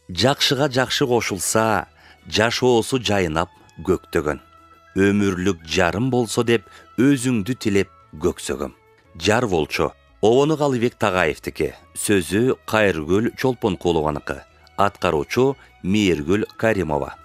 Жакшыга жакшы кошулса, жашоосу жайнап көктөгөн. Өмүрлүк жарым болсо деп өзүңдү тилеп көксөгөм. Жар болчу. Обону Калыбек Тагаевдики, сөзү Кайыргүл Чолпонкулованыкы, аткаруучу Мээргүл Каримова.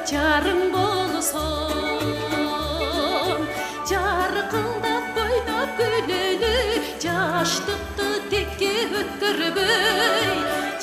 Жарың болсын, жарқылдап ойнап күлелі, жаштықты текке өткірбей.